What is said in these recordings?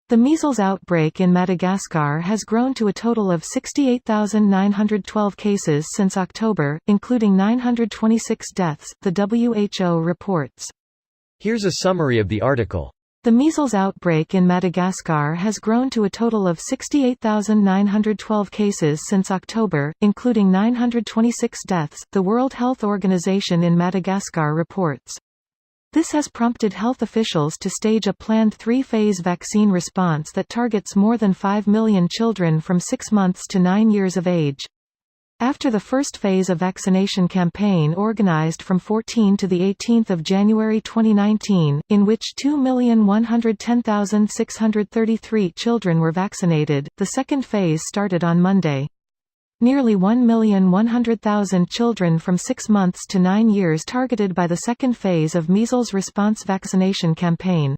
The measles outbreak in Madagascar has grown to a total of 68,912 cases since October, including 926 deaths, the WHO reports. Here's a summary of the article. The measles outbreak in Madagascar has grown to a total of 68,912 cases since October, including 926 deaths, the World Health Organization in Madagascar reports. This has prompted health officials to stage a planned three-phase vaccine response that targets more than 5 million children from 6 months to 9 years of age. After the first phase of vaccination campaign organized from 14 to 18 January 2019, in which 2,110,633 children were vaccinated, the second phase started on Monday. Nearly 1,100,000 children from 6 months to 9 years targeted by the second phase of measles response vaccination campaign.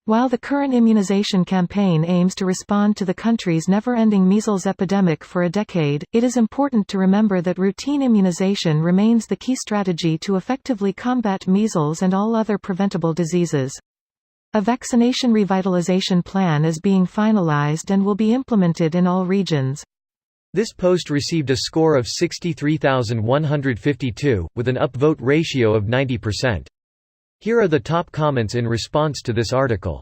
While the current immunization campaign aims to respond to the country's never-ending measles epidemic for a decade, it is important to remember that routine immunization remains the key strategy to effectively combat measles and all other preventable diseases. A vaccination revitalization plan is being finalized and will be implemented in all regions. This post received a score of 63,152, with an upvote ratio of 90%. Here are the top comments in response to this article.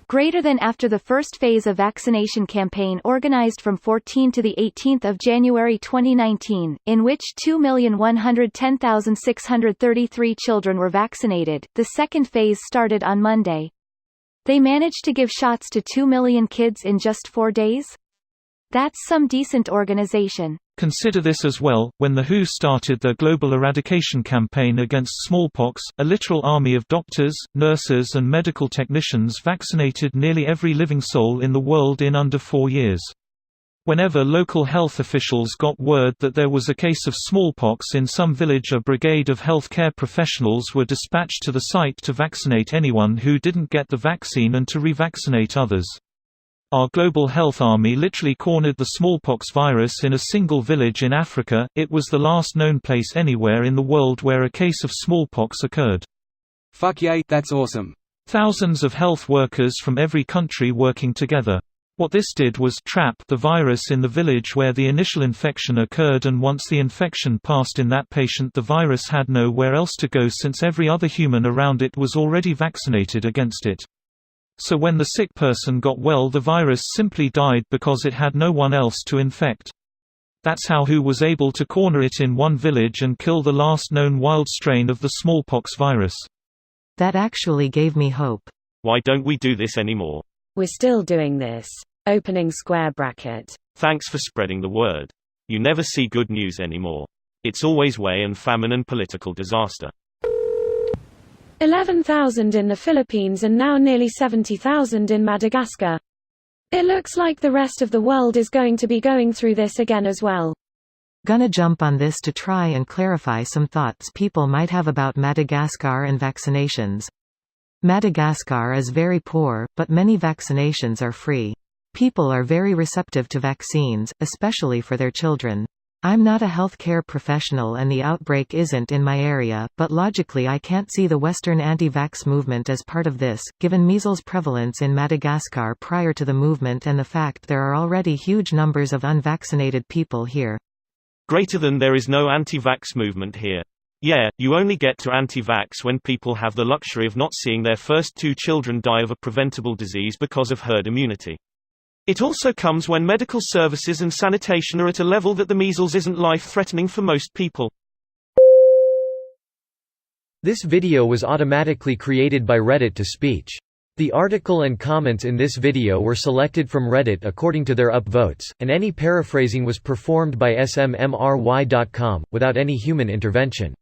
Greater than after the first phase of vaccination campaign organized from 14 to 18 January 2019, in which 2,110,633 children were vaccinated, the second phase started on Monday. They managed to give shots to 2 million kids in just 4 days? That's some decent organization. Consider this as well. When the WHO started their global eradication campaign against smallpox, a literal army of doctors, nurses and medical technicians vaccinated nearly every living soul in the world in under 4 years. Whenever local health officials got word that there was a case of smallpox in some village, a brigade of healthcare professionals were dispatched to the site to vaccinate anyone who didn't get the vaccine and to revaccinate others. Our global health army literally cornered the smallpox virus in a single village in Africa. It was the last known place anywhere in the world where a case of smallpox occurred. Fuck yay, that's awesome. Thousands of health workers from every country working together. What this did was trap the virus in the village where the initial infection occurred, and once the infection passed in that patient, the virus had nowhere else to go since every other human around it was already vaccinated against it. So when the sick person got well, the virus simply died because it had no one else to infect. That's how WHO was able to corner it in one village and kill the last known wild strain of the smallpox virus. That actually gave me hope. Why don't we do this anymore? We're still doing this. Opening square bracket. Thanks for spreading the word. You never see good news anymore. It's always war and famine and political disaster. 11,000 in the Philippines and now nearly 70,000 in Madagascar. It looks like the rest of the world is going to be going through this again as well. Gonna jump on this to try and clarify some thoughts people might have about Madagascar and vaccinations. Madagascar is very poor, but many vaccinations are free. People are very receptive to vaccines, especially for their children. I'm not a healthcare professional and the outbreak isn't in my area, but logically I can't see the Western anti-vax movement as part of this, given measles prevalence in Madagascar prior to the movement and the fact there are already huge numbers of unvaccinated people here. Greater than there is no anti-vax movement here. Yeah, you only get to anti-vax when people have the luxury of not seeing their first 2 children die of a preventable disease because of herd immunity. It also comes when medical services and sanitation are at a level that the measles isn't life-threatening for most people. This video was automatically created by Reddit to speech. The article and comments in this video were selected from Reddit according to their upvotes, and any paraphrasing was performed by smmry.com, without any human intervention.